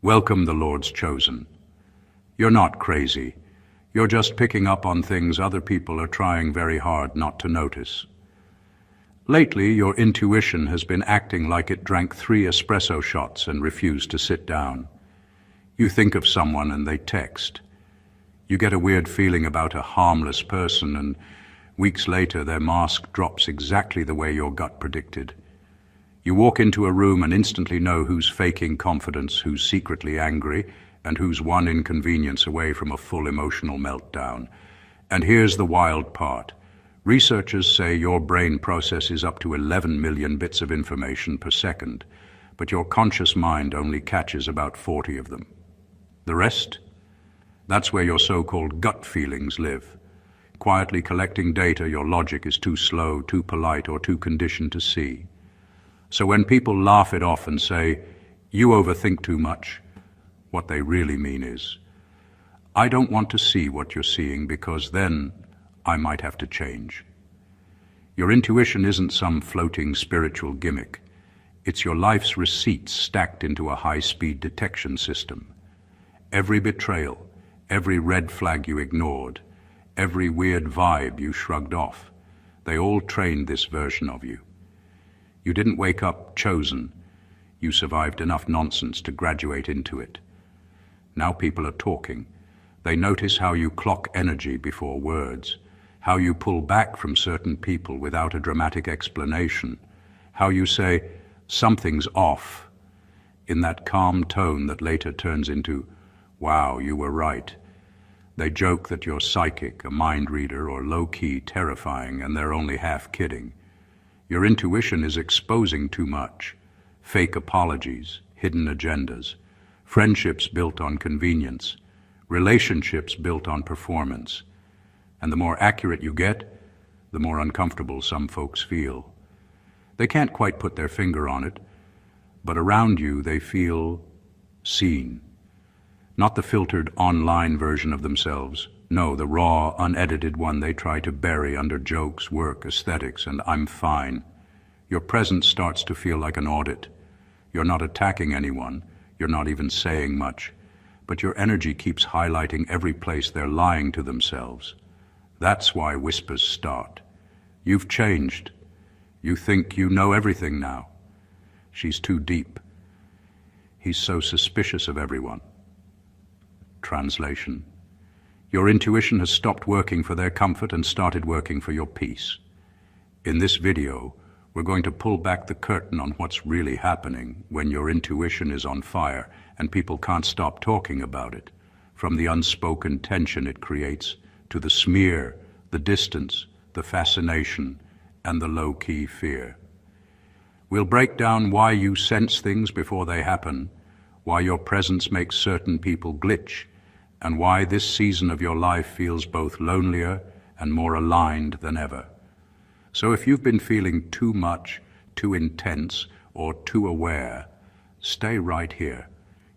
Welcome, the Lord's chosen. You're not crazy. You're just picking up on things other people are trying very hard not to notice. Lately, your intuition has been acting like it drank 3 espresso shots and refused to sit down. You think of someone and they text. You get a weird feeling about a harmless person, and weeks later their mask drops exactly the way your gut predicted. You walk into a room and instantly know who's faking confidence, who's secretly angry, and who's one inconvenience away from a full emotional meltdown. And here's the wild part. Researchers say your brain processes up to 11 million bits of information per second, but your conscious mind only catches about 40 of them. The rest? That's where your so-called gut feelings live. Quietly collecting data your logic is too slow, too polite, or too conditioned to see. So when people laugh it off and say, "You overthink too much," what they really mean is, "I don't want to see what you're seeing because then I might have to change." Your intuition isn't some floating spiritual gimmick. It's your life's receipts stacked into a high-speed detection system. Every betrayal, every red flag you ignored, every weird vibe you shrugged off, they all trained this version of you. You didn't wake up chosen. You survived enough nonsense to graduate into it. Now people are talking. They notice how you clock energy before words, how you pull back from certain people without a dramatic explanation, how you say, "Something's off," in that calm tone that later turns into, "Wow, you were right." They joke that you're psychic, a mind reader, or low-key terrifying, and they're only half kidding. Your intuition is exposing too much. Fake apologies, hidden agendas, friendships built on convenience, relationships built on performance. And the more accurate you get, the more uncomfortable some folks feel. They can't quite put their finger on it, but around you they feel seen. Not the filtered online version of themselves. No, the raw, unedited one they try to bury under jokes, work, aesthetics, and "I'm fine." Your presence starts to feel like an audit. You're not attacking anyone. You're not even saying much. But your energy keeps highlighting every place they're lying to themselves. That's why whispers start. You've changed. You think you know everything now. She's too deep. He's so suspicious of everyone. Translation. Your intuition has stopped working for their comfort and started working for your peace. In this video, we're going to pull back the curtain on what's really happening when your intuition is on fire and people can't stop talking about it, from the unspoken tension it creates to the smear, the distance, the fascination, and the low-key fear. We'll break down why you sense things before they happen, why your presence makes certain people glitch, and why this season of your life feels both lonelier and more aligned than ever. So if you've been feeling too much, too intense, or too aware, stay right here.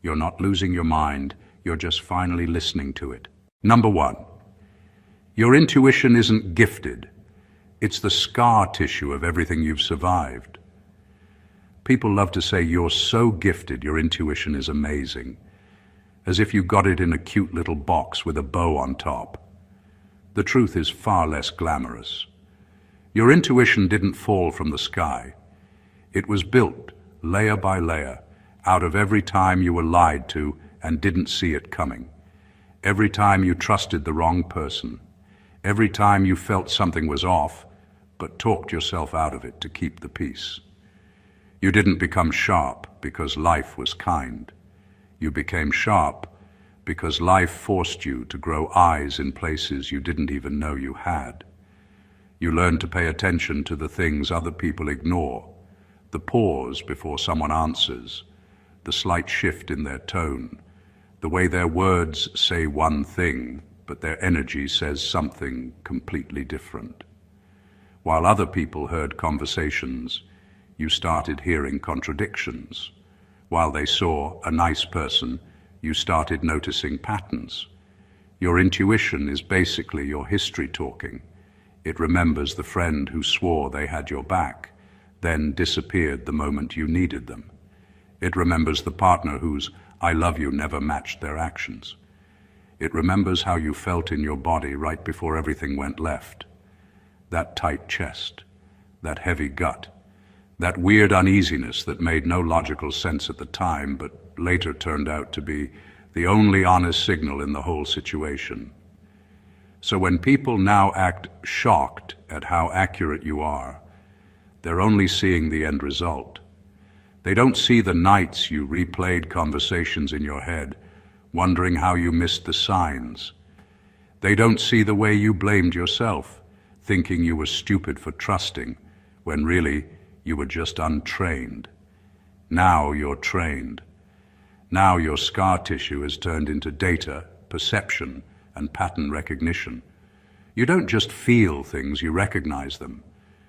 You're not losing your mind, you're just finally listening to it. Number 1, your intuition isn't gifted. It's the scar tissue of everything you've survived. People love to say you're so gifted, your intuition is amazing, as if you got it in a cute little box with a bow on top. The truth is far less glamorous. Your intuition didn't fall from the sky. It was built, layer by layer, out of every time you were lied to and didn't see it coming. Every time you trusted the wrong person. Every time you felt something was off, but talked yourself out of it to keep the peace. You didn't become sharp because life was kind. You became sharp because life forced you to grow eyes in places you didn't even know you had. You learned to pay attention to the things other people ignore, the pause before someone answers, the slight shift in their tone, the way their words say one thing, but their energy says something completely different. While other people heard conversations, you started hearing contradictions. While they saw a nice person, you started noticing patterns. Your intuition is basically your history talking. It remembers the friend who swore they had your back, then disappeared the moment you needed them. It remembers the partner whose "I love you" never matched their actions. It remembers how you felt in your body right before everything went left. That tight chest, that heavy gut, that weird uneasiness that made no logical sense at the time, but later turned out to be the only honest signal in the whole situation. So when people now act shocked at how accurate you are, they're only seeing the end result. They don't see the nights you replayed conversations in your head, wondering how you missed the signs. They don't see the way you blamed yourself, thinking you were stupid for trusting, when really you were just untrained. Now you're trained. Now your scar tissue is turned into data, perception, and pattern recognition. You don't just feel things, you recognize them.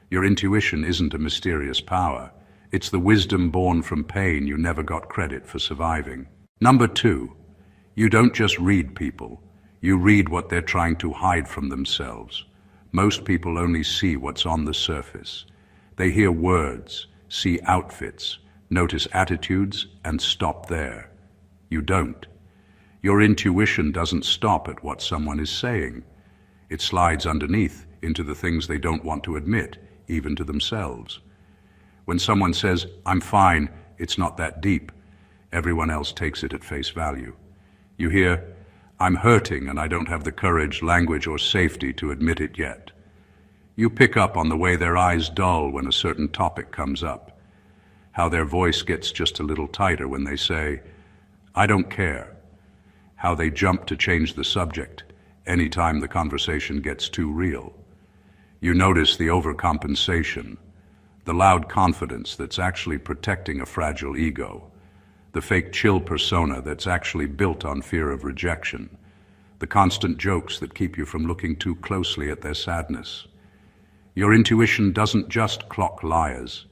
Your intuition isn't a mysterious power. It's the wisdom born from pain you never got credit for surviving. Number 2, you don't just read people. You read what they're trying to hide from themselves. Most people only see what's on the surface. They hear words, see outfits, notice attitudes, and stop there. You don't. Your intuition doesn't stop at what someone is saying. It slides underneath into the things they don't want to admit, even to themselves. When someone says, "I'm fine, it's not that deep," everyone else takes it at face value. You hear, "I'm hurting and I don't have the courage, language, or safety to admit it yet." You pick up on the way their eyes dull when a certain topic comes up, how their voice gets just a little tighter when they say, "I don't care," how they jump to change the subject anytime the conversation gets too real. You notice the overcompensation, the loud confidence that's actually protecting a fragile ego, the fake chill persona that's actually built on fear of rejection, the constant jokes that keep you from looking too closely at their sadness. Your intuition doesn't just clock liars,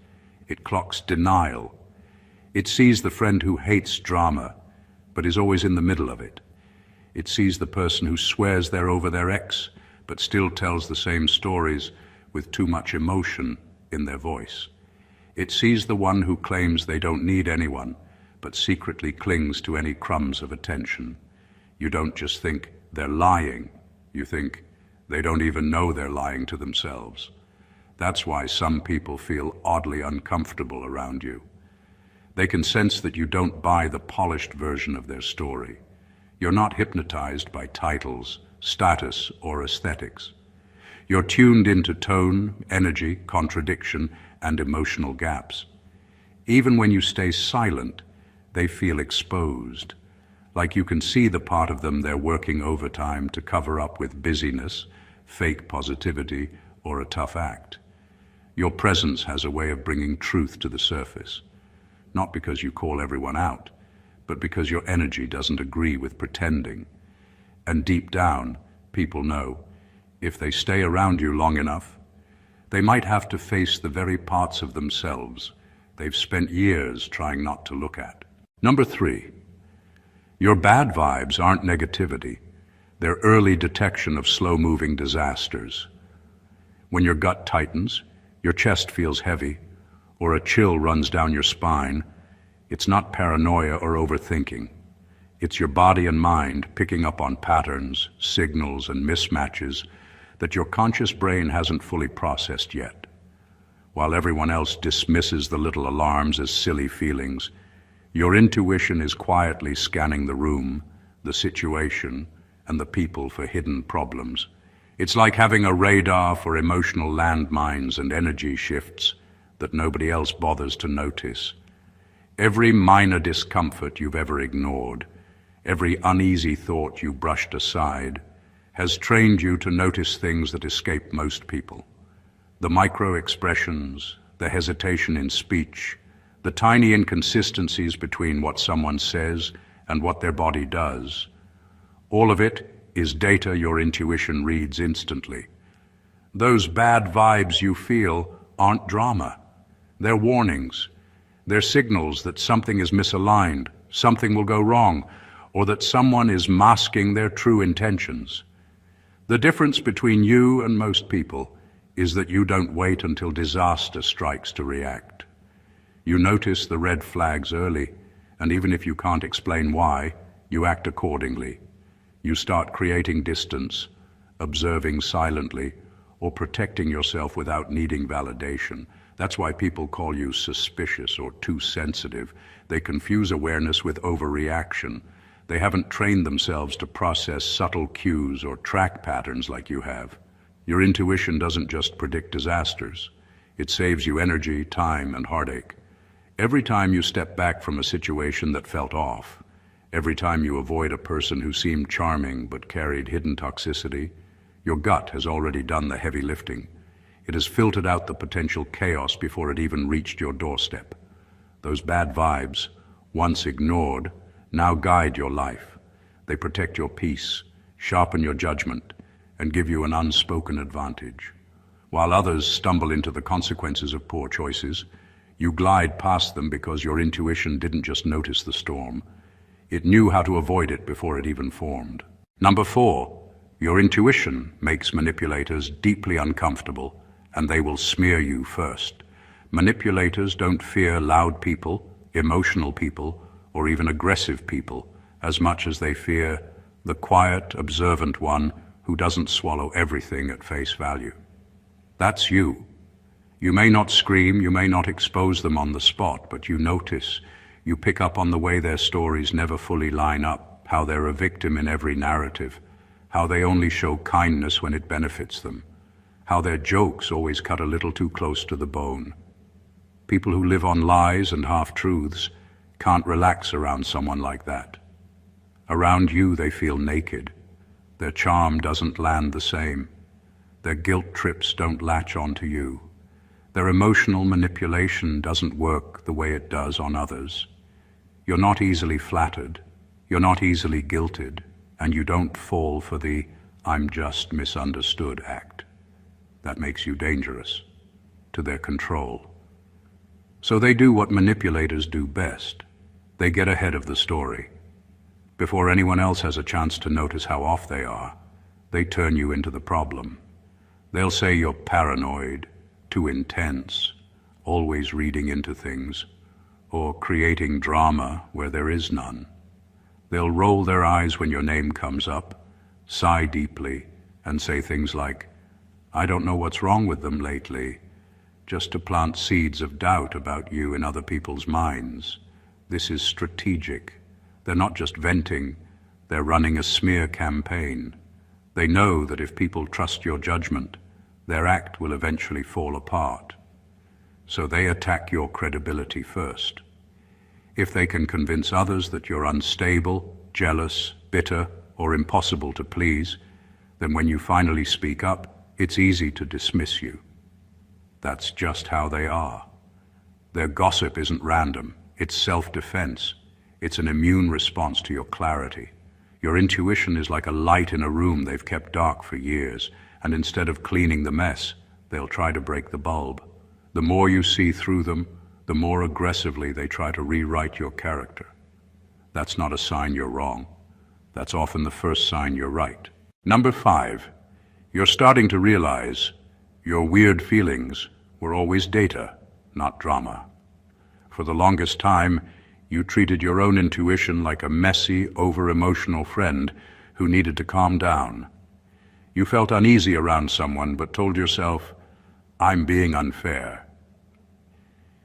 it clocks denial. It sees the friend who hates drama, but is always in the middle of it. It sees the person who swears they're over their ex, but still tells the same stories with too much emotion in their voice. It sees the one who claims they don't need anyone, but secretly clings to any crumbs of attention. You don't just think they're lying, you think they don't even know they're lying to themselves. That's why some people feel oddly uncomfortable around you. They can sense that you don't buy the polished version of their story. You're not hypnotized by titles, status, or aesthetics. You're tuned into tone, energy, contradiction, and emotional gaps. Even when you stay silent, they feel exposed, like you can see the part of them they're working overtime to cover up with busyness, fake positivity, or a tough act. Your presence has a way of bringing truth to the surface, not because you call everyone out, but because your energy doesn't agree with pretending. And deep down, people know, if they stay around you long enough, they might have to face the very parts of themselves they've spent years trying not to look at. Number 3, your bad vibes aren't negativity. They're early detection of slow-moving disasters. When your gut tightens, your chest feels heavy, or a chill runs down your spine, it's not paranoia or overthinking. It's your body and mind picking up on patterns, signals, and mismatches that your conscious brain hasn't fully processed yet. While everyone else dismisses the little alarms as silly feelings, your intuition is quietly scanning the room, the situation, and the people for hidden problems. It's like having a radar for emotional landmines and energy shifts that nobody else bothers to notice. Every minor discomfort you've ever ignored, every uneasy thought you brushed aside, has trained you to notice things that escape most people. The micro-expressions, the hesitation in speech, the tiny inconsistencies between what someone says and what their body does. All of it is data your intuition reads instantly. Those bad vibes you feel aren't drama. They're warnings. They're signals that something is misaligned, something will go wrong, or that someone is masking their true intentions. The difference between you and most people is that you don't wait until disaster strikes to react. You notice the red flags early, And even if you can't explain why, you act accordingly. You start creating distance, observing silently, or protecting yourself without needing validation. That's why people call you suspicious or too sensitive. They confuse awareness with overreaction. They haven't trained themselves to process subtle cues or track patterns like you have. Your intuition doesn't just predict disasters. It saves you energy, time, and heartache. Every time you step back from a situation that felt off, every time you avoid a person who seemed charming but carried hidden toxicity, your gut has already done the heavy lifting. It has filtered out the potential chaos before it even reached your doorstep. Those bad vibes, once ignored, now guide your life. They protect your peace, sharpen your judgment, and give you an unspoken advantage. While others stumble into the consequences of poor choices, you glide past them because your intuition didn't just notice the storm. It knew how to avoid it before it even formed. Number 4, your intuition makes manipulators deeply uncomfortable, and they will smear you first. Manipulators don't fear loud people, emotional people, or even aggressive people as much as they fear the quiet, observant one who doesn't swallow everything at face value. That's you. You may not scream, you may not expose them on the spot, but you notice, you pick up on the way their stories never fully line up, how they're a victim in every narrative, how they only show kindness when it benefits them, how their jokes always cut a little too close to the bone. People who live on lies and half-truths can't relax around someone like that. Around you, they feel naked. Their charm doesn't land the same. Their guilt trips don't latch onto you. Their emotional manipulation doesn't work the way it does on others. You're not easily flattered. You're not easily guilted. And you don't fall for the "I'm just misunderstood" act. That makes you dangerous to their control. So they do what manipulators do best. They get ahead of the story. Before anyone else has a chance to notice how off they are, they turn you into the problem. They'll say you're paranoid, too intense, always reading into things, or creating drama where there is none. They'll roll their eyes when your name comes up, sigh deeply, and say things like, "I don't know what's wrong with them lately," just to plant seeds of doubt about you in other people's minds. This is strategic. They're not just venting, they're running a smear campaign. They know that if people trust your judgment, their act will eventually fall apart. So they attack your credibility first. If they can convince others that you're unstable, jealous, bitter, or impossible to please, then when you finally speak up, it's easy to dismiss you. That's just how they are. Their gossip isn't random. It's self-defense. It's an immune response to your clarity. Your intuition is like a light in a room they've kept dark for years, and instead of cleaning the mess, they'll try to break the bulb. The more you see through them, the more aggressively they try to rewrite your character. That's not a sign you're wrong. That's often the first sign you're right. Number 5, you're starting to realize your weird feelings were always data, not drama. For the longest time, you treated your own intuition like a messy, over-emotional friend who needed to calm down. You felt uneasy around someone, but told yourself, "I'm being unfair."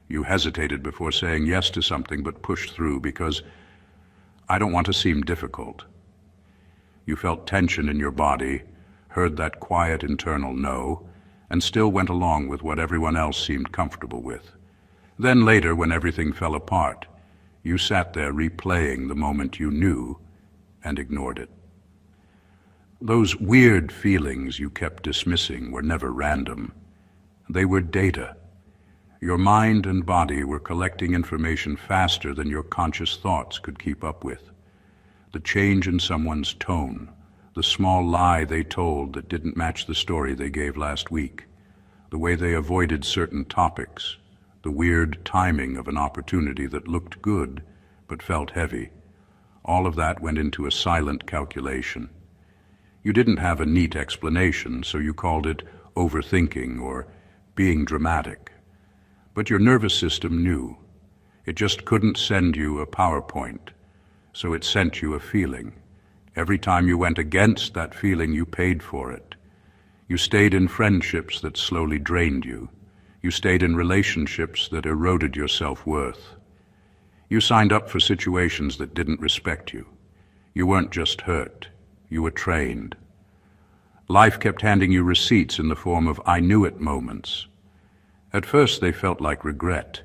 You hesitated before saying yes to something, but pushed through because, "I don't want to seem difficult." You felt tension in your body, heard that quiet internal no, and still went along with what everyone else seemed comfortable with. Then later, when everything fell apart, you sat there replaying the moment you knew and ignored it. Those weird feelings you kept dismissing were never random. They were data. Your mind and body were collecting information faster than your conscious thoughts could keep up with. The change in someone's tone, the small lie they told that didn't match the story they gave last week, the way they avoided certain topics, the weird timing of an opportunity that looked good but felt heavy. All of that went into a silent calculation. You didn't have a neat explanation, so you called it overthinking or being dramatic. But your nervous system knew. It just couldn't send you a PowerPoint, so it sent you a feeling. Every time you went against that feeling, you paid for it. You stayed in friendships that slowly drained you. You stayed in relationships that eroded your self-worth. You signed up for situations that didn't respect you. You weren't just hurt, you were trained. Life kept handing you receipts in the form of "I knew it" moments. At first they felt like regret.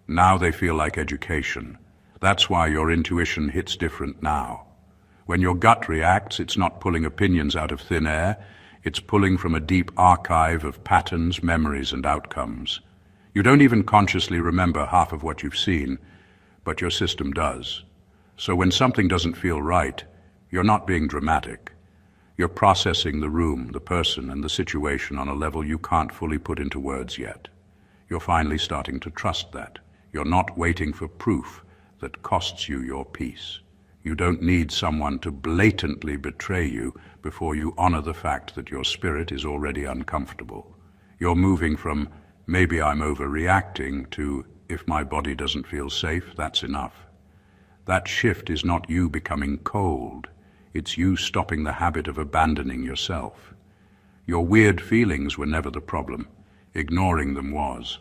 Now they feel like education. That's why your intuition hits different now. When your gut reacts, it's not pulling opinions out of thin air. It's pulling from a deep archive of patterns, memories, and outcomes. You don't even consciously remember half of what you've seen, but your system does. So when something doesn't feel right, you're not being dramatic. You're processing the room, the person, and the situation on a level you can't fully put into words yet. You're finally starting to trust that. You're not waiting for proof that costs you your peace. You don't need someone to blatantly betray you before you honor the fact that your spirit is already uncomfortable. You're moving from "maybe I'm overreacting" to "if my body doesn't feel safe, that's enough." That shift is not you becoming cold. It's you stopping the habit of abandoning yourself. Your weird feelings were never the problem. Ignoring them was.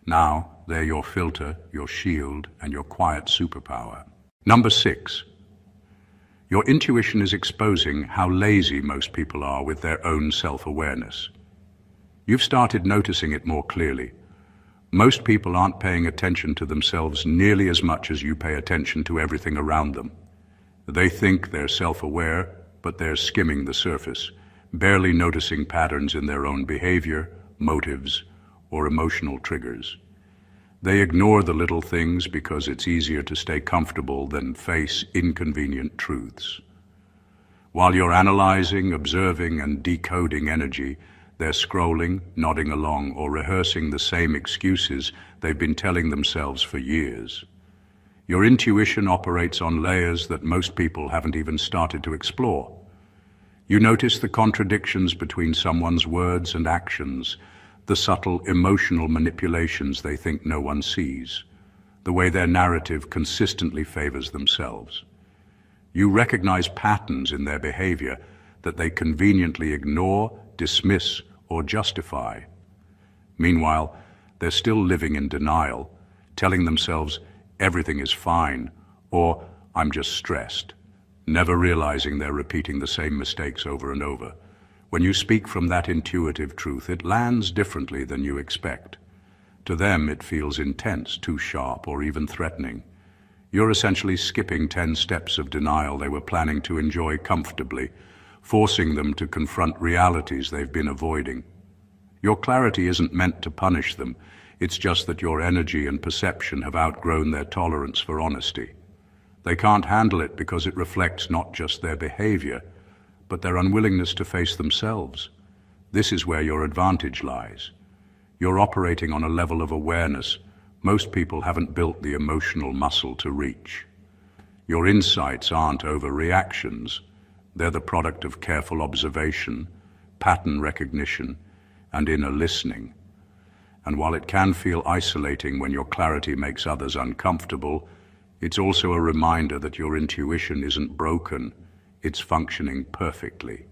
Now they're your filter, your shield, and your quiet superpower. Number 6. Your intuition is exposing how lazy most people are with their own self-awareness. You've started noticing it more clearly. Most people aren't paying attention to themselves nearly as much as you pay attention to everything around them. They think they're self-aware, but they're skimming the surface, barely noticing patterns in their own behavior, motives, or emotional triggers. They ignore the little things because it's easier to stay comfortable than face inconvenient truths. While you're analyzing, observing, and decoding energy, they're scrolling, nodding along, or rehearsing the same excuses they've been telling themselves for years. Your intuition operates on layers that most people haven't even started to explore. You notice the contradictions between someone's words and actions, the subtle emotional manipulations they think no one sees, the way their narrative consistently favors themselves. You recognize patterns in their behavior that they conveniently ignore, dismiss, or justify. Meanwhile, they're still living in denial, telling themselves everything is fine, or "I'm just stressed," never realizing they're repeating the same mistakes over and over. When you speak from that intuitive truth, it lands differently than you expect. To them, it feels intense, too sharp, or even threatening. You're essentially skipping 10 steps of denial they were planning to enjoy comfortably, forcing them to confront realities they've been avoiding. Your clarity isn't meant to punish them. It's just that your energy and perception have outgrown their tolerance for honesty. They can't handle it because it reflects not just their behavior, but their unwillingness to face themselves. This is where your advantage lies. You're operating on a level of awareness most people haven't built the emotional muscle to reach. Your insights aren't overreactions. They're the product of careful observation, pattern recognition, and inner listening. And while it can feel isolating when your clarity makes others uncomfortable, it's also a reminder that your intuition isn't broken. It's functioning perfectly.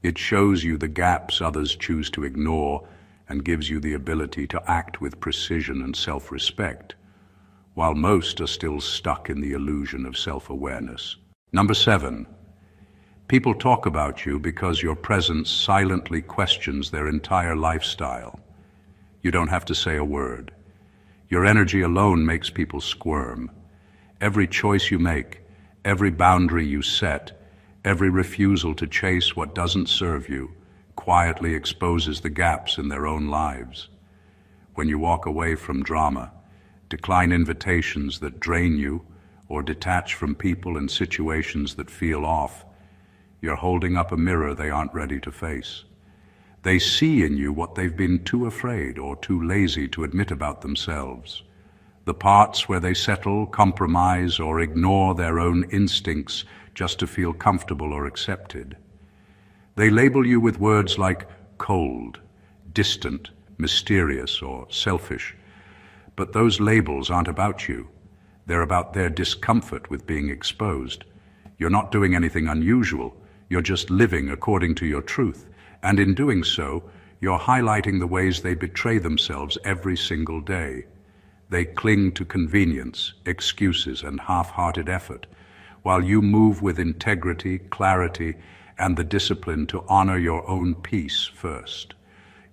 It shows you the gaps others choose to ignore and gives you the ability to act with precision and self-respect, while most are still stuck in the illusion of self-awareness. Number 7. People talk about you because your presence silently questions their entire lifestyle. You don't have to say a word. Your energy alone makes people squirm. Every choice you make, every boundary you set, every refusal to chase what doesn't serve you, quietly exposes the gaps in their own lives. When you walk away from drama, decline invitations that drain you, or detach from people and situations that feel off, you're holding up a mirror they aren't ready to face. They see in you what they've been too afraid or too lazy to admit about themselves. The parts where they settle, compromise, or ignore their own instincts just to feel comfortable or accepted. They label you with words like cold, distant, mysterious, or selfish. But those labels aren't about you. They're about their discomfort with being exposed. You're not doing anything unusual. You're just living according to your truth. And in doing so, you're highlighting the ways they betray themselves every single day. They cling to convenience, excuses, and half-hearted effort, while you move with integrity, clarity, and the discipline to honor your own peace first.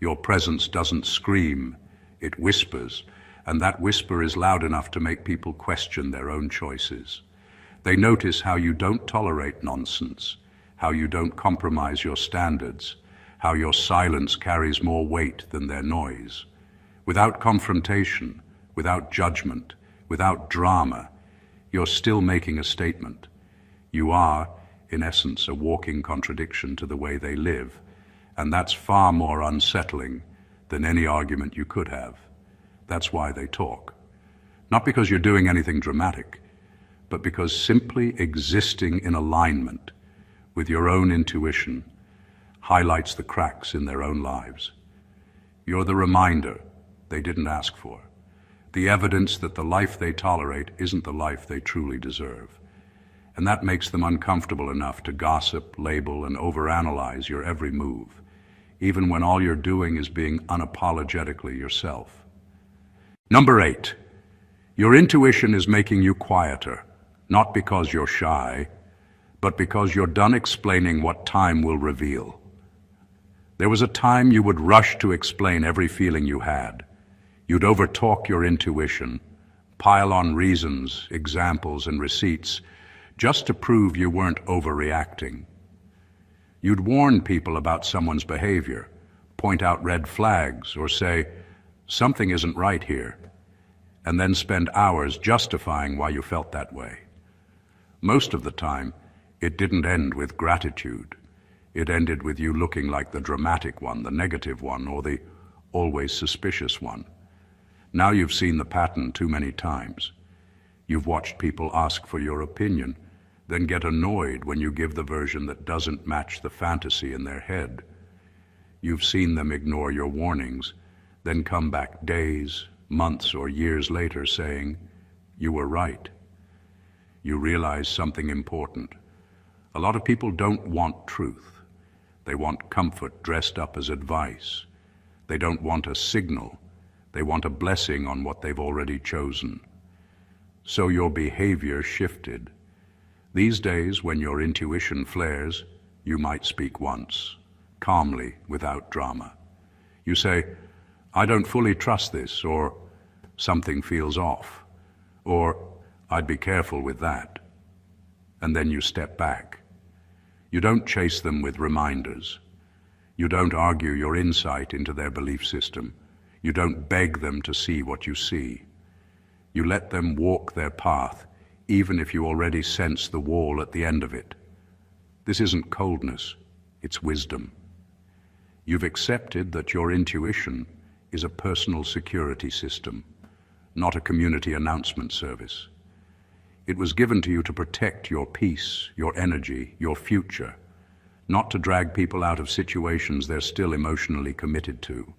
Your presence doesn't scream, it whispers, and that whisper is loud enough to make people question their own choices. They notice how you don't tolerate nonsense, how you don't compromise your standards, how your silence carries more weight than their noise. Without confrontation, without judgment, without drama, you're still making a statement. You are, in essence, a walking contradiction to the way they live, and that's far more unsettling than any argument you could have. That's why they talk. Not because you're doing anything dramatic, but because simply existing in alignment with your own intuition highlights the cracks in their own lives. You're the reminder they didn't ask for, the evidence that the life they tolerate isn't the life they truly deserve. And that makes them uncomfortable enough to gossip, label, and overanalyze your every move, even when all you're doing is being unapologetically yourself. Number 8, your intuition is making you quieter, not because you're shy, but because you're done explaining what time will reveal. There was a time you would rush to explain every feeling you had. You'd overtalk your intuition, pile on reasons, examples, and receipts, just to prove you weren't overreacting. You'd warn people about someone's behavior, point out red flags, or say, something isn't right here, and then spend hours justifying why you felt that way. Most of the time, it didn't end with gratitude. It ended with you looking like the dramatic one, the negative one, or the always suspicious one. Now you've seen the pattern too many times. You've watched people ask for your opinion, then get annoyed when you give the version that doesn't match the fantasy in their head. You've seen them ignore your warnings, then come back days, months, or years later saying, you were right. You realize something important. A lot of people don't want truth. They want comfort dressed up as advice. They don't want a signal. They want a blessing on what they've already chosen. So your behavior shifted. These days, when your intuition flares, you might speak once, calmly, without drama. You say, I don't fully trust this, or something feels off, or I'd be careful with that. And then you step back. You don't chase them with reminders. You don't argue your insight into their belief system. You don't beg them to see what you see. You let them walk their path, even if you already sense the wall at the end of it. This isn't coldness, it's wisdom. You've accepted that your intuition is a personal security system, not a community announcement service. It was given to you to protect your peace, your energy, your future, not to drag people out of situations they're still emotionally committed to.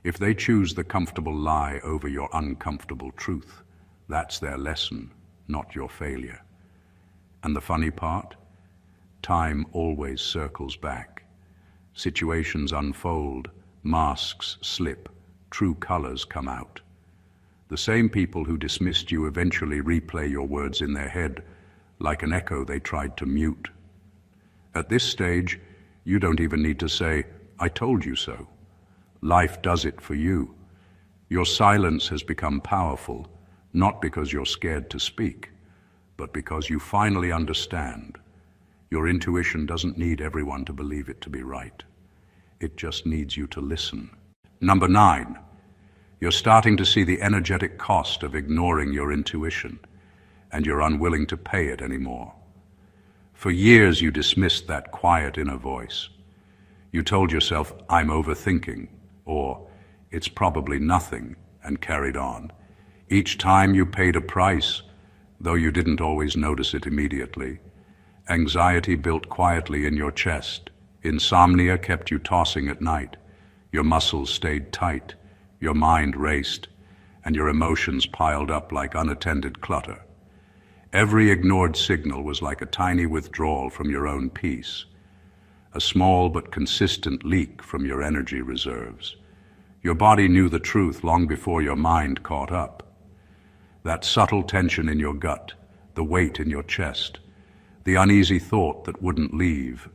If they choose the comfortable lie over your uncomfortable truth, that's their lesson, not your failure. And the funny part? Time always circles back. Situations unfold, masks slip, true colors come out. The same people who dismissed you eventually replay your words in their head, like an echo they tried to mute. At this stage, you don't even need to say, I told you so. Life does it for you. Your silence has become powerful, not because you're scared to speak, but because you finally understand. Your intuition doesn't need everyone to believe it to be right. It just needs you to listen. Number 9. You're starting to see the energetic cost of ignoring your intuition, and you're unwilling to pay it anymore. For years you dismissed that quiet inner voice. You told yourself, I'm overthinking, or it's probably nothing, and carried on. Each time you paid a price, though you didn't always notice it immediately. Anxiety built quietly in your chest. Insomnia kept you tossing at night. Your muscles stayed tight. Your mind raced, and your emotions piled up like unattended clutter. Every ignored signal was like a tiny withdrawal from your own peace, a small but consistent leak from your energy reserves. Your body knew the truth long before your mind caught up. That subtle tension in your gut, the weight in your chest, the uneasy thought that wouldn't leave.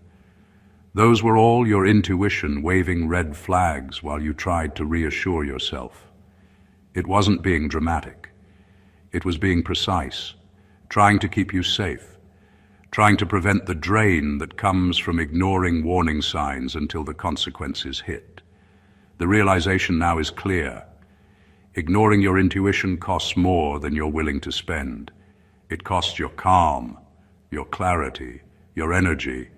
Those were all your intuition waving red flags while you tried to reassure yourself. It wasn't being dramatic. It was being precise, trying to keep you safe, trying to prevent the drain that comes from ignoring warning signs until the consequences hit. The realization now is clear. Ignoring your intuition costs more than you're willing to spend. It costs your calm, your clarity, your energy,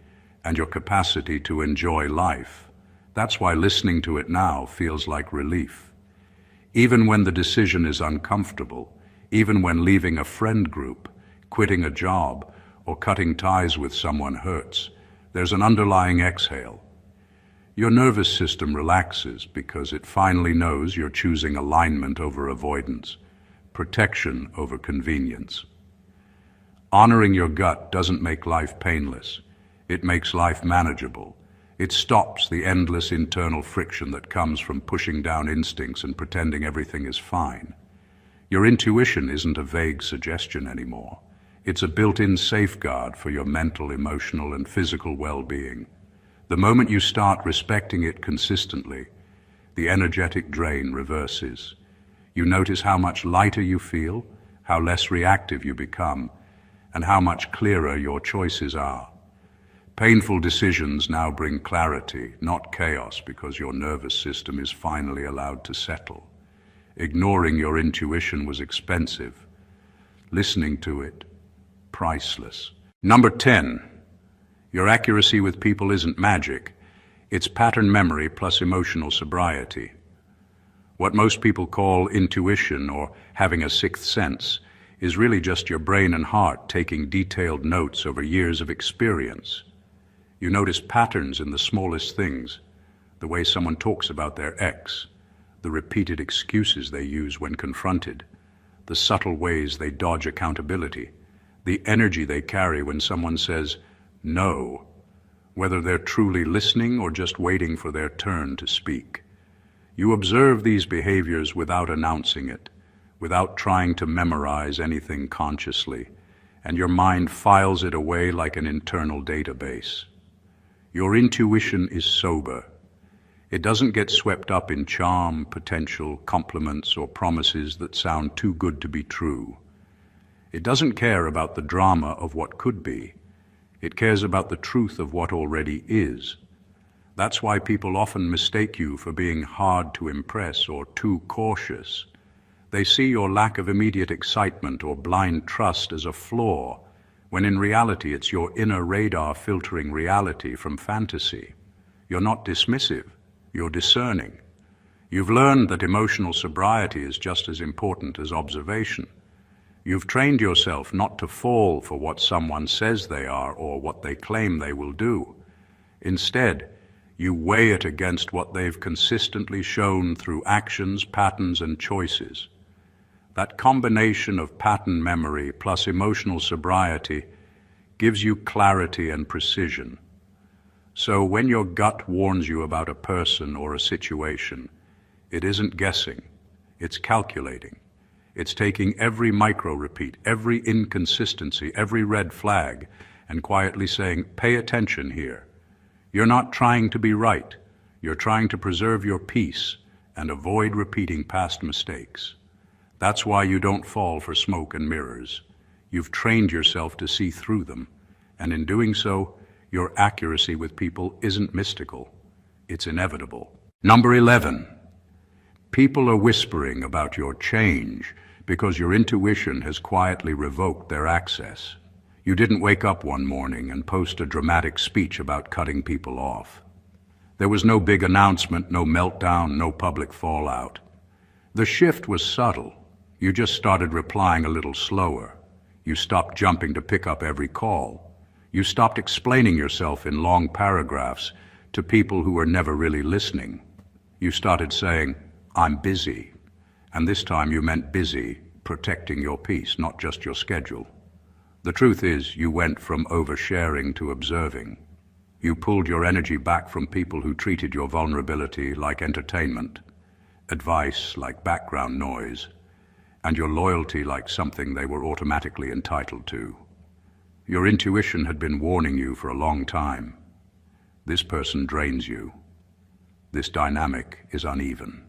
and your capacity to enjoy life. That's why listening to it now feels like relief. Even when the decision is uncomfortable, even when leaving a friend group, quitting a job, or cutting ties with someone hurts, there's an underlying exhale. Your nervous system relaxes because it finally knows you're choosing alignment over avoidance, protection over convenience. Honoring your gut doesn't make life painless. It makes life manageable. It stops the endless internal friction that comes from pushing down instincts and pretending everything is fine. Your intuition isn't a vague suggestion anymore. It's a built-in safeguard for your mental, emotional, and physical well-being. The moment you start respecting it consistently, the energetic drain reverses. You notice how much lighter you feel, how less reactive you become, and how much clearer your choices are. Painful decisions now bring clarity, not chaos, because your nervous system is finally allowed to settle. Ignoring your intuition was expensive. Listening to it, priceless. Number 10. Your accuracy with people isn't magic. It's pattern memory plus emotional sobriety. What most people call intuition or having a sixth sense is really just your brain and heart taking detailed notes over years of experience. You notice patterns in the smallest things, the way someone talks about their ex, the repeated excuses they use when confronted, the subtle ways they dodge accountability, the energy they carry when someone says no, whether they're truly listening or just waiting for their turn to speak. You observe these behaviors without announcing it, without trying to memorize anything consciously, and your mind files it away like an internal database. Your intuition is sober. It doesn't get swept up in charm, potential, compliments, or promises that sound too good to be true. It doesn't care about the drama of what could be. It cares about the truth of what already is. That's why people often mistake you for being hard to impress or too cautious. They see your lack of immediate excitement or blind trust as a flaw, when in reality it's your inner radar filtering reality from fantasy. You're not dismissive, you're discerning. You've learned that emotional sobriety is just as important as observation. You've trained yourself not to fall for what someone says they are or what they claim they will do. Instead, you weigh it against what they've consistently shown through actions, patterns, and choices. That combination of pattern memory plus emotional sobriety gives you clarity and precision. So when your gut warns you about a person or a situation, it isn't guessing, it's calculating. It's taking every micro-repeat, every inconsistency, every red flag, and quietly saying, pay attention here. You're not trying to be right. You're trying to preserve your peace and avoid repeating past mistakes. That's why you don't fall for smoke and mirrors. You've trained yourself to see through them, and in doing so, your accuracy with people isn't mystical. It's inevitable. Number 11. People are whispering about your change because your intuition has quietly revoked their access. You didn't wake up one morning and post a dramatic speech about cutting people off. There was no big announcement, no meltdown, no public fallout. The shift was subtle. You just started replying a little slower. You stopped jumping to pick up every call. You stopped explaining yourself in long paragraphs to people who were never really listening. You started saying, I'm busy. And this time you meant busy, protecting your peace, not just your schedule. The truth is, you went from oversharing to observing. You pulled your energy back from people who treated your vulnerability like entertainment, advice like background noise, and your loyalty like something they were automatically entitled to. Your intuition had been warning you for a long time. This person drains you. This dynamic is uneven.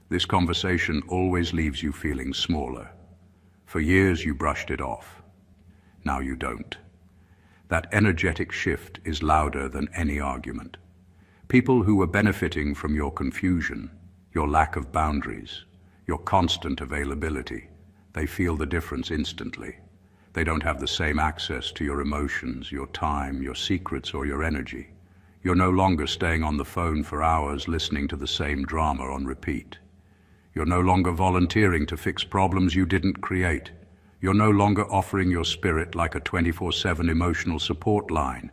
This conversation always leaves you feeling smaller. For years you brushed it off. Now you don't. That energetic shift is louder than any argument. People who were benefiting from your confusion, your lack of boundaries, your constant availability, they feel the difference instantly. They don't have the same access to your emotions, your time, your secrets, or your energy. You're no longer staying on the phone for hours listening to the same drama on repeat. You're no longer volunteering to fix problems you didn't create. You're no longer offering your spirit like a 24/7 emotional support line.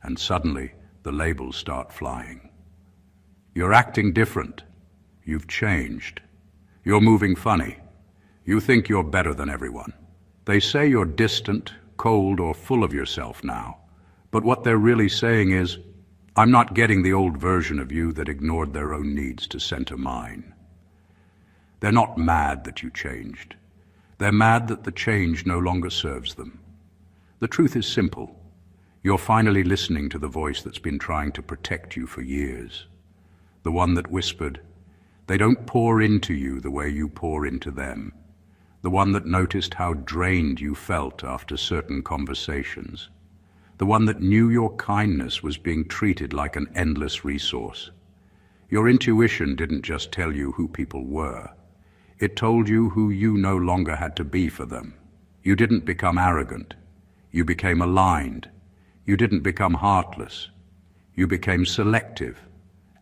And suddenly, the labels start flying. You're acting different. You've changed. You're moving funny. You think you're better than everyone. They say you're distant, cold, or full of yourself now. But what they're really saying is, I'm not getting the old version of you that ignored their own needs to center mine. They're not mad that you changed. They're mad that the change no longer serves them. The truth is simple. You're finally listening to the voice that's been trying to protect you for years. The one that whispered, they don't pour into you the way you pour into them. The one that noticed how drained you felt after certain conversations. The one that knew your kindness was being treated like an endless resource. Your intuition didn't just tell you who people were. It told you who you no longer had to be for them. You didn't become arrogant. You became aligned. You didn't become heartless. You became selective.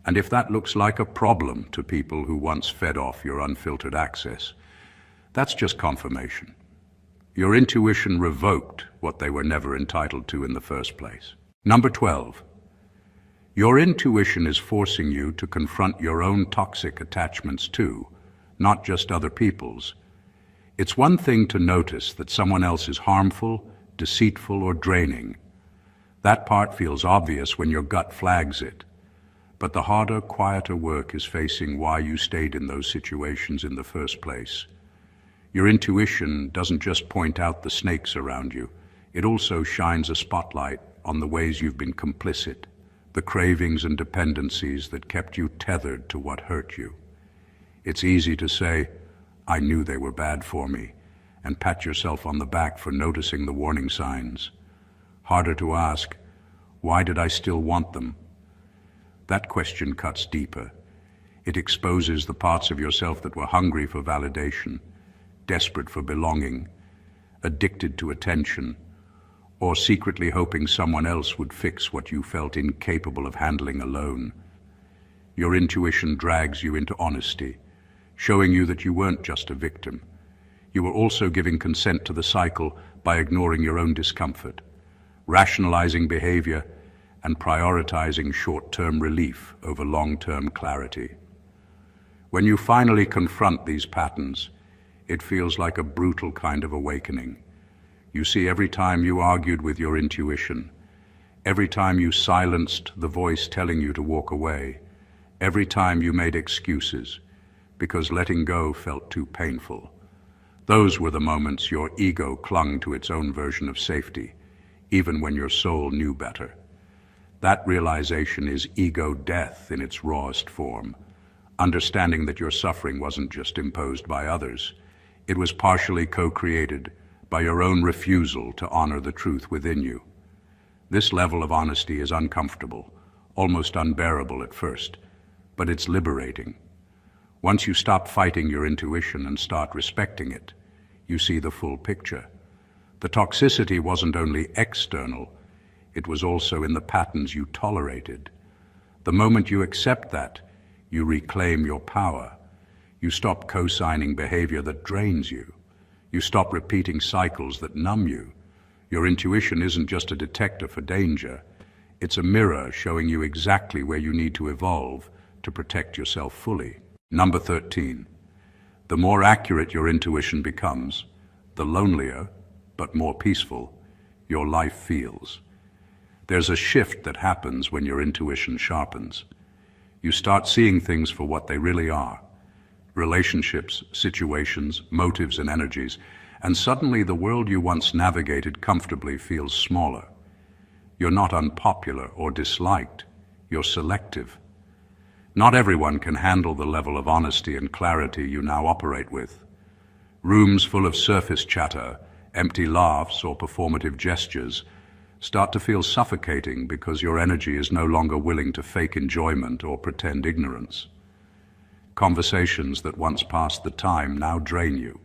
And if that looks like a problem to people who once fed off your unfiltered access, that's just confirmation. Your intuition revoked what they were never entitled to in the first place. Number 12. Your intuition is forcing you to confront your own toxic attachments too, not just other people's. It's one thing to notice that someone else is harmful, deceitful, or draining. That part feels obvious when your gut flags it. But the harder, quieter work is facing why you stayed in those situations in the first place. Your intuition doesn't just point out the snakes around you. It also shines a spotlight on the ways you've been complicit, the cravings and dependencies that kept you tethered to what hurt you. It's easy to say, I knew they were bad for me, and pat yourself on the back for noticing the warning signs. Harder to ask, why did I still want them? That question cuts deeper. It exposes the parts of yourself that were hungry for validation, desperate for belonging, addicted to attention, or secretly hoping someone else would fix what you felt incapable of handling alone. Your intuition drags you into honesty, showing you that you weren't just a victim. You were also giving consent to the cycle by ignoring your own discomfort, rationalizing behavior, and prioritizing short-term relief over long-term clarity. When you finally confront these patterns, it feels like a brutal kind of awakening. You see, every time you argued with your intuition, every time you silenced the voice telling you to walk away, every time you made excuses, because letting go felt too painful. Those were the moments your ego clung to its own version of safety, even when your soul knew better. That realization is ego death in its rawest form, understanding that your suffering wasn't just imposed by others, it was partially co-created by your own refusal to honor the truth within you. This level of honesty is uncomfortable, almost unbearable at first, but it's liberating. Once you stop fighting your intuition and start respecting it, you see the full picture. The toxicity wasn't only external, it was also in the patterns you tolerated. The moment you accept that, you reclaim your power. You stop co-signing behavior that drains you. You stop repeating cycles that numb you. Your intuition isn't just a detector for danger. It's a mirror showing you exactly where you need to evolve to protect yourself fully. Number 13. The more accurate your intuition becomes, the lonelier, but more peaceful, your life feels. There's a shift that happens when your intuition sharpens. You start seeing things for what they really are: relationships, situations, motives, and energies, and suddenly the world you once navigated comfortably feels smaller. You're not unpopular or disliked, you're selective. Not everyone can handle the level of honesty and clarity you now operate with. Rooms full of surface chatter, empty laughs, or performative gestures start to feel suffocating because your energy is no longer willing to fake enjoyment or pretend ignorance. Conversations that once passed the time now drain you.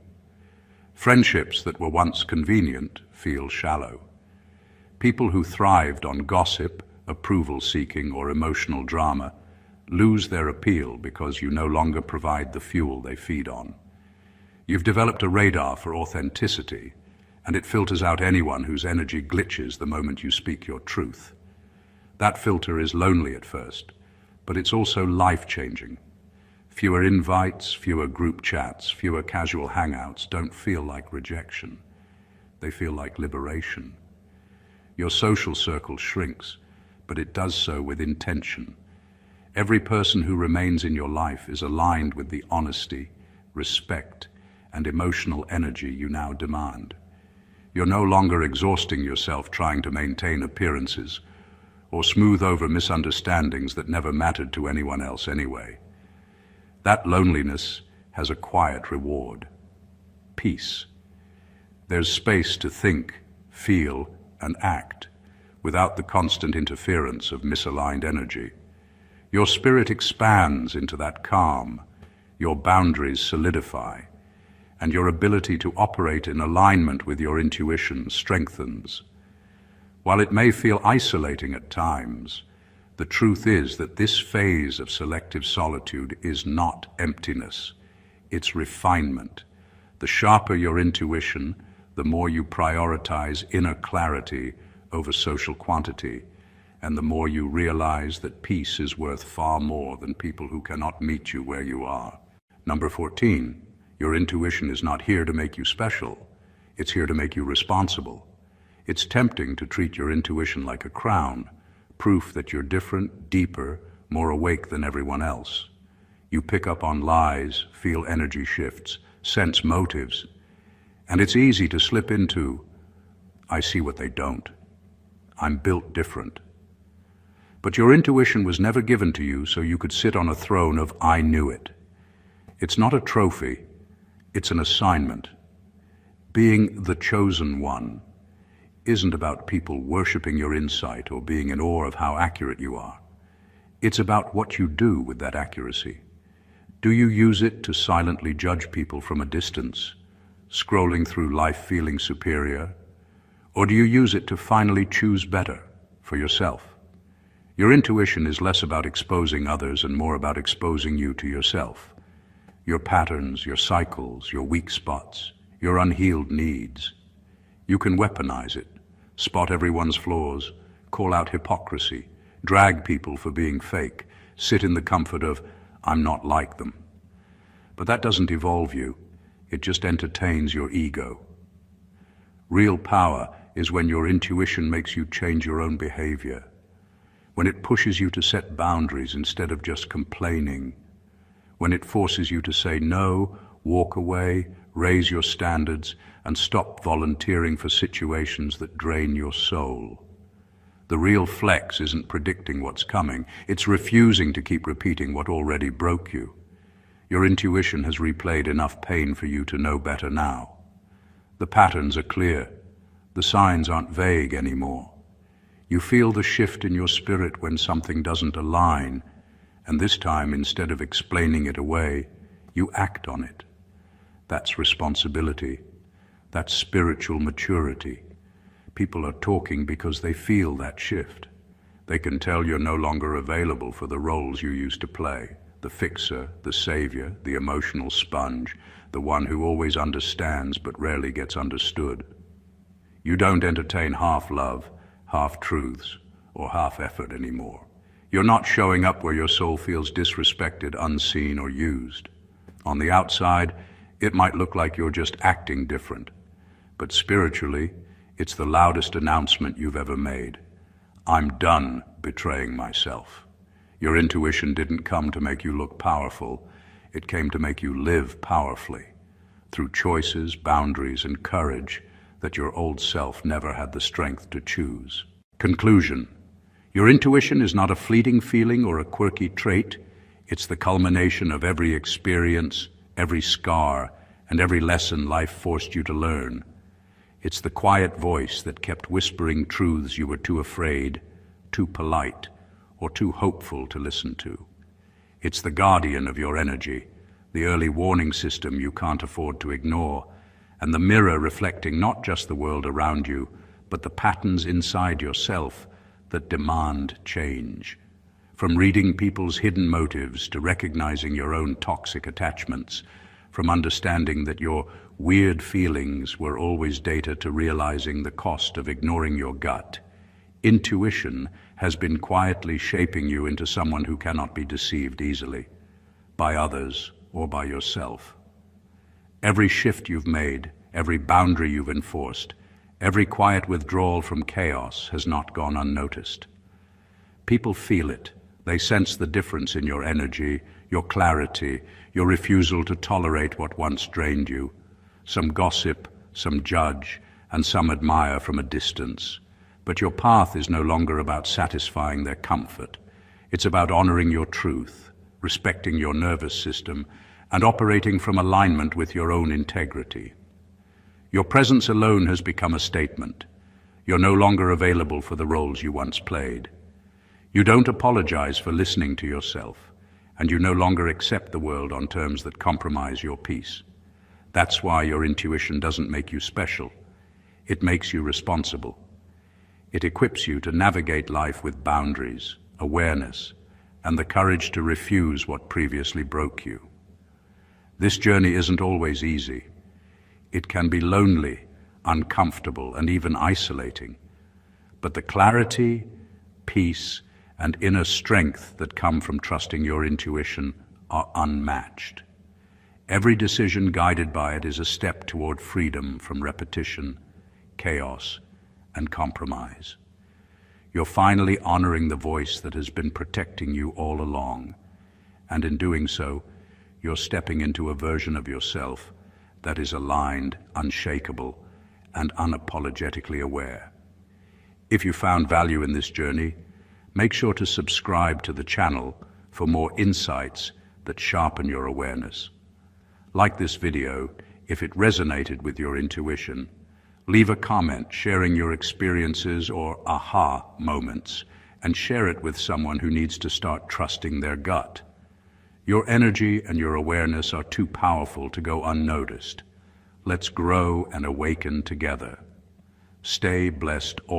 Friendships that were once convenient feel shallow. People who thrived on gossip, approval-seeking, or emotional drama lose their appeal because you no longer provide the fuel they feed on. You've developed a radar for authenticity, and it filters out anyone whose energy glitches the moment you speak your truth. That filter is lonely at first, but it's also life-changing. Fewer invites, fewer group chats, fewer casual hangouts don't feel like rejection. They feel like liberation. Your social circle shrinks, but it does so with intention. Every person who remains in your life is aligned with the honesty, respect, and emotional energy you now demand. You're no longer exhausting yourself trying to maintain appearances or smooth over misunderstandings that never mattered to anyone else anyway. That loneliness has a quiet reward: peace. There's space to think, feel, and act without the constant interference of misaligned energy. Your spirit expands into that calm, your boundaries solidify, and your ability to operate in alignment with your intuition strengthens. While it may feel isolating at times, the truth is that this phase of selective solitude is not emptiness, it's refinement. The sharper your intuition, the more you prioritize inner clarity over social quantity, and the more you realize that peace is worth far more than people who cannot meet you where you are. Number 14, your intuition is not here to make you special. It's here to make you responsible. It's tempting to treat your intuition like a crown, proof that you're different, deeper, more awake than everyone else. You pick up on lies, feel energy shifts, sense motives, and it's easy to slip into, "I see what they don't. I'm built different." But your intuition was never given to you so you could sit on a throne of "I knew it." It's not a trophy, it's an assignment. Being the chosen one isn't about people worshiping your insight or being in awe of how accurate you are. It's about what you do with that accuracy. Do you use it to silently judge people from a distance, scrolling through life feeling superior? Or do you use it to finally choose better for yourself? Your intuition is less about exposing others and more about exposing you to yourself. Your patterns, your cycles, your weak spots, your unhealed needs. You can weaponize it, spot everyone's flaws, call out hypocrisy, drag people for being fake, sit in the comfort of, "I'm not like them." But that doesn't evolve you, it just entertains your ego. Real power is when your intuition makes you change your own behavior, when it pushes you to set boundaries instead of just complaining, when it forces you to say no, walk away, raise your standards, and stop volunteering for situations that drain your soul. The real flex isn't predicting what's coming, it's refusing to keep repeating what already broke you. Your intuition has replayed enough pain for you to know better now. The patterns are clear, the signs aren't vague anymore. You feel the shift in your spirit when something doesn't align, and this time, instead of explaining it away, you act on it. That's responsibility. That's spiritual maturity. People are talking because they feel that shift. They can tell you're no longer available for the roles you used to play: the fixer, the savior, the emotional sponge, the one who always understands but rarely gets understood. You don't entertain half love, half truths, or half effort anymore. You're not showing up where your soul feels disrespected, unseen, or used. On the outside, It might look like you're just acting different, but spiritually, it's the loudest announcement you've ever made. I'm done betraying myself. Your intuition didn't come to make you look powerful. It came to make you live powerfully, through choices, boundaries, and courage that your old self never had the strength to choose. Conclusion. Your intuition is not a fleeting feeling or a quirky trait. It's the culmination of every experience, every scar, and every lesson life forced you to learn. It's the quiet voice that kept whispering truths you were too afraid, too polite, or too hopeful to listen to. It's the guardian of your energy, the early warning system you can't afford to ignore, and the mirror reflecting not just the world around you, but the patterns inside yourself that demand change. From reading people's hidden motives to recognizing your own toxic attachments, from understanding that your weird feelings were always data to realizing the cost of ignoring your gut, intuition has been quietly shaping you into someone who cannot be deceived easily, by others or by yourself. Every shift you've made, every boundary you've enforced, every quiet withdrawal from chaos has not gone unnoticed. People feel it. They sense the difference in your energy, your clarity, your refusal to tolerate what once drained you. Some gossip, some judge, and some admire from a distance. But your path is no longer about satisfying their comfort. It's about honoring your truth, respecting your nervous system, and operating from alignment with your own integrity. Your presence alone has become a statement. You're no longer available for the roles you once played. You don't apologize for listening to yourself, and you no longer accept the world on terms that compromise your peace. That's why your intuition doesn't make you special. It makes you responsible. It equips you to navigate life with boundaries, awareness, and the courage to refuse what previously broke you. This journey isn't always easy. It can be lonely, uncomfortable, and even isolating. But the clarity, peace, and inner strength that come from trusting your intuition are unmatched. Every decision guided by it is a step toward freedom from repetition, chaos, and compromise. You're finally honoring the voice that has been protecting you all along, and in doing so, you're stepping into a version of yourself that is aligned, unshakable, and unapologetically aware. If you found value in this journey, make sure to subscribe to the channel for more insights that sharpen your awareness. Like this video, if it resonated with your intuition, leave a comment sharing your experiences or aha moments, and share it with someone who needs to start trusting their gut. Your energy and your awareness are too powerful to go unnoticed. Let's grow and awaken together. Stay blessed always.